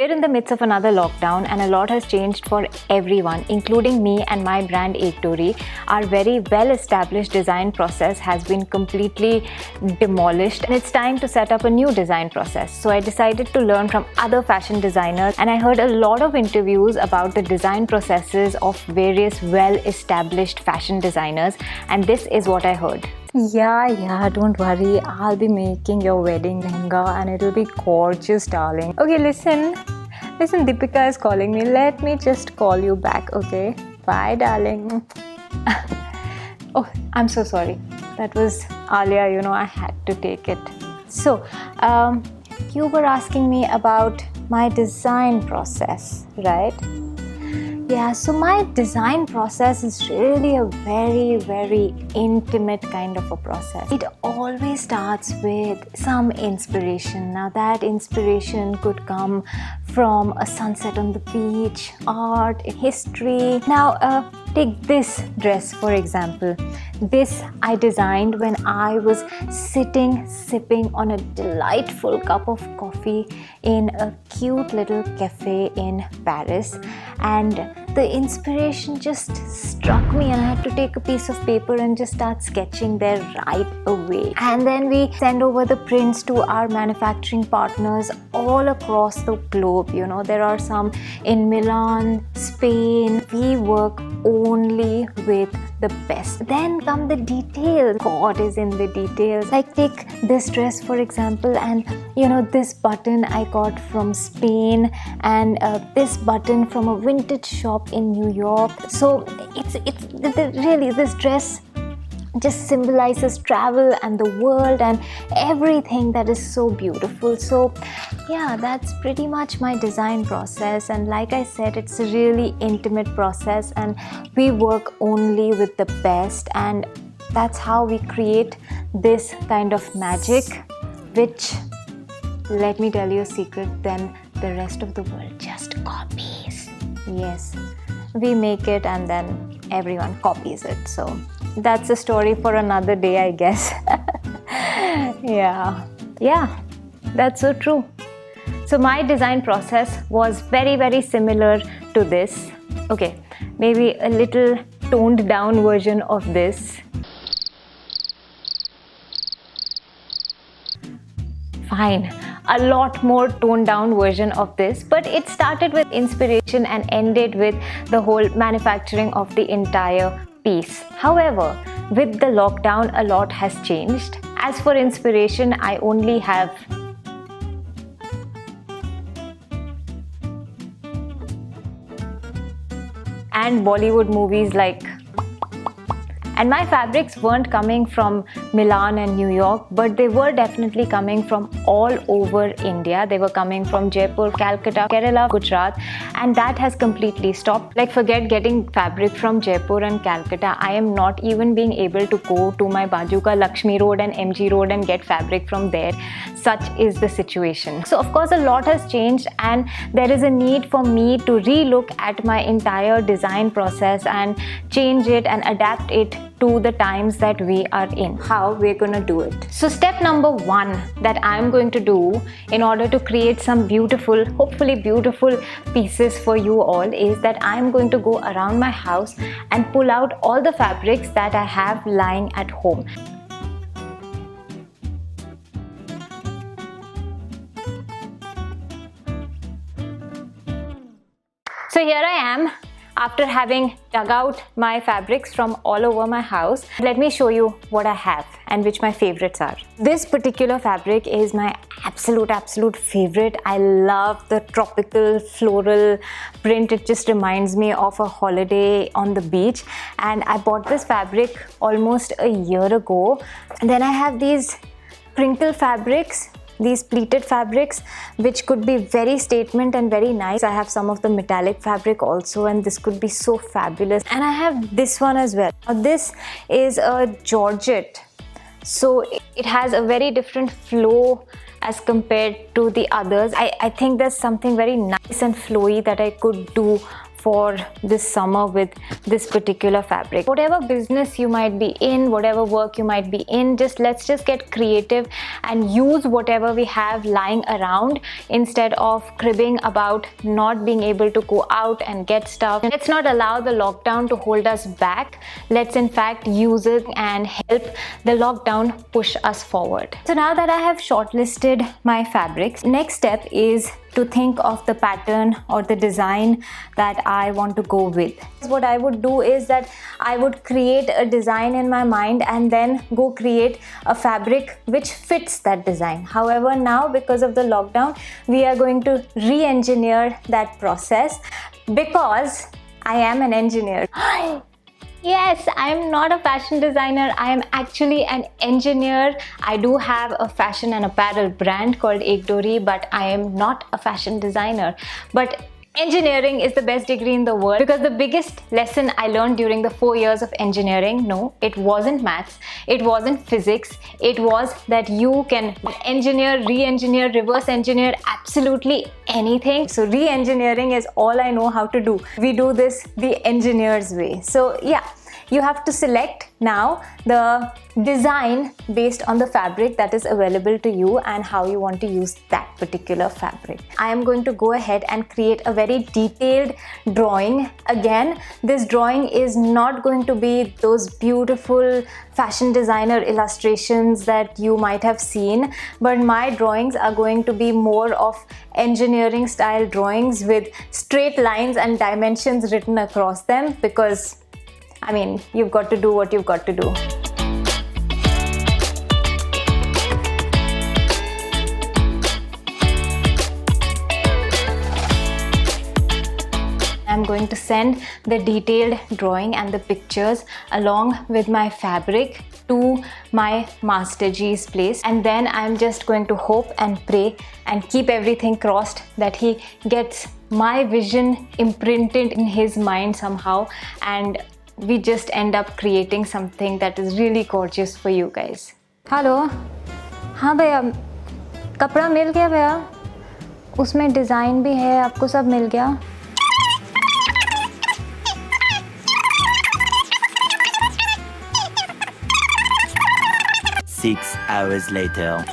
We're in the midst of another lockdown and a lot has changed for everyone, including me and my brand Dori. Our very well-established design process has been completely demolished and it's time to set up a new design process. So I decided to learn from other fashion designers and I heard a lot of interviews about the design processes of various well-established fashion designers, and this is what I heard. Yeah, don't worry. I'll be making your wedding lehenga and it'll be gorgeous, darling. Okay, listen, Deepika is calling me. Let me just call you back, okay? Bye, darling. Oh, I'm so sorry. That was Alia, I had to take it. So, you were asking me about my design process, right? Yeah, so my design process is really a very, very intimate kind of a process. It always starts with some inspiration. Now that inspiration could come from a sunset on the beach, art, history. Now take this dress for example. This I designed when I was sipping on a delightful cup of coffee in a cute little cafe in Paris, and the inspiration just struck me and I had to take a piece of paper and just start sketching there right away. And then we send over the prints to our manufacturing partners all across the globe. There are some in Milan, Spain. We work only with the best. Then come the details. God is in the details. Like take this dress for example, and this button I got from Spain, and this button from a vintage shop in New York. So it's really, this dress just symbolizes travel and the world and everything that is so beautiful. So yeah, that's pretty much my design process, and like I said, it's a really intimate process and we work only with the best, and that's how we create this kind of magic, which, let me tell you a secret, then the rest of the world just copies. Yes, we make it and then everyone copies it. So that's a story for another day, I guess. Yeah, that's so true. So my design process was very, very similar to this. Okay, maybe a little toned down version of this. Fine, a lot more toned down version of this, but it started with inspiration and ended with the whole manufacturing of the entire piece. However, with the lockdown, a lot has changed. As for inspiration, I only have and Bollywood movies like, and my fabrics weren't coming from Milan and New York, but they were definitely coming from all over India. They were coming from Jaipur, Calcutta, Kerala, Gujarat, and that has completely stopped. Like, forget getting fabric from Jaipur and Calcutta. I am not even being able to go to my Bajuka Lakshmi Road and MG Road and get fabric from there. Such is the situation. So of course a lot has changed, and there is a need for me to relook at my entire design process and change it and adapt it to the times that we are in. How we're gonna do it. So step number 1 that I'm going to do in order to create some beautiful, hopefully beautiful pieces for you all, is that I'm going to go around my house and pull out all the fabrics that I have lying at home. So here I am, after having dug out my fabrics from all over my house. Let me show you what I have and which my favorites are. This particular fabric is my absolute favorite. I love the tropical floral print. It just reminds me of a holiday on the beach, and I bought this fabric almost a year ago. And then I have these crinkle fabrics, these pleated fabrics, which could be very statement and very nice. I have some of the metallic fabric also, and this could be so fabulous. And I have this one as well. Now this is a georgette, so it has a very different flow as compared to the others. I think there's something very nice and flowy that I could do for this summer with this particular fabric. Whatever business you might be in, whatever work you might be in, let's just get creative and use whatever we have lying around instead of cribbing about not being able to go out and get stuff. Let's not allow the lockdown to hold us back. Let's in fact use it and help the lockdown push us forward. So now that I have shortlisted my fabrics, next step is to think of the pattern or the design that I want to go with. What I would do is that I would create a design in my mind and then go create a fabric which fits that design. However, now because of the lockdown, we are going to re-engineer that process because I am an engineer. Yes, I am not a fashion designer. I am actually an engineer. I do have a fashion and apparel brand called Dori, but I am not a fashion designer. But engineering is the best degree in the world, because the biggest lesson I learned during the 4 years of engineering, no, it wasn't maths, it wasn't physics, it was that you can engineer, re-engineer, reverse engineer absolutely anything. So re-engineering is all I know how to do. We do this the engineer's way. So yeah, you have to select now the design based on the fabric that is available to you and how you want to use that particular fabric. I am going to go ahead and create a very detailed drawing. Again, this drawing is not going to be those beautiful fashion designer illustrations that you might have seen, but my drawings are going to be more of engineering style drawings with straight lines and dimensions written across them, because I mean, you've got to do what you've got to do. I'm going to send the detailed drawing and the pictures along with my fabric to my Master G's place, and then I'm just going to hope and pray and keep everything crossed that he gets my vision imprinted in his mind somehow, and we just end up creating something that is really gorgeous for you guys. Hello? हाँ भैया, कपड़ा मिल गया भैया? उसमें design भी है, आपको सब मिल गया? Six hours later.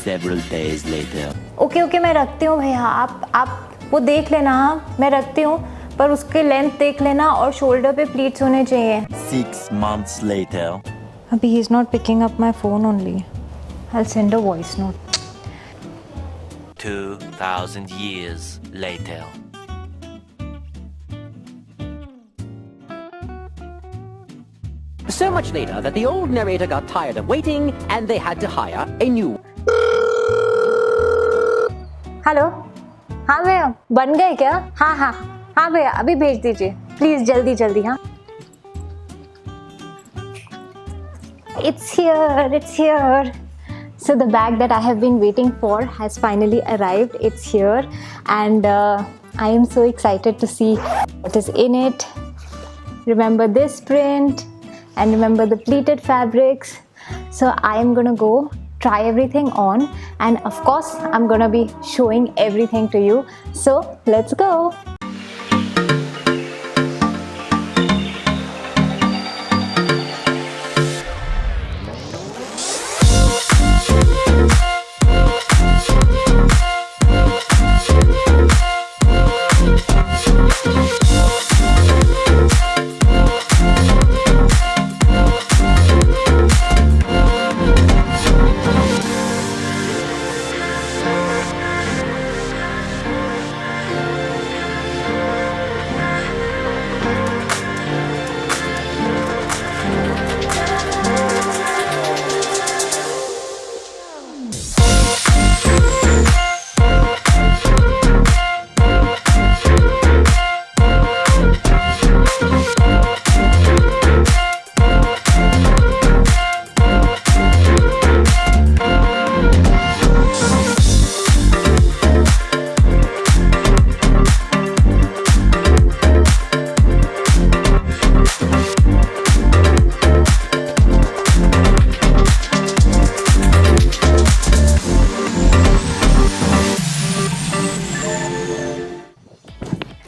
Several days later. Okay मैं रखती हूँ भैया, आप वो देख लेना, हाँ मैं रखती हूँ, पर उसके लेंथ देख लेना और शोल्डर पे प्लीट्स होने चाहिए. 6 months later. अभी he is not picking up my phone only. I'll send a voice note. 2000 years later. So much later that the old narrator got tired of waiting and they had to hire a new. Hello, हाँ भैया, बन गए क्या? हाँ भैया, अभी भेज दीजिए प्लीज, जल्दी हाँ. It's here. So the bag that I have been waiting for has finally arrived. It's here, and I am so excited to see what is in it. Remember this print and remember the pleated fabrics. So I am gonna go try everything on, and of course I'm gonna be showing everything to you. So let's go.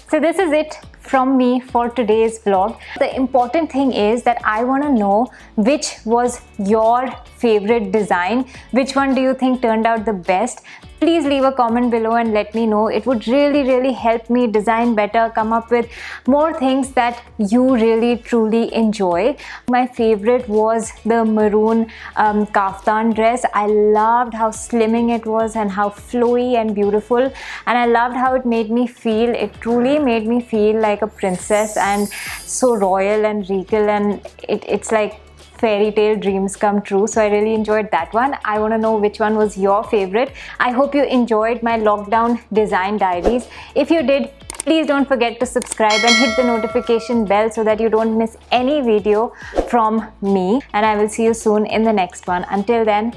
So this is it from me for today's vlog. The important thing is that I want to know which was your favorite design. Which one do you think turned out the best? Please leave a comment below and let me know. It would really help me design better, come up with more things that you really truly enjoy. My favorite was the maroon kaftan dress. I loved how slimming it was and how flowy and beautiful, and I loved how it made me feel. It truly made me feel like a princess and so royal and regal, and it's like fairy tale dreams come true. So I really enjoyed that one. I want to know which one was your favorite. I hope you enjoyed my lockdown design diaries. If you did, please don't forget to subscribe and hit the notification bell so that you don't miss any video from me. And I will see you soon in the next one. Until then,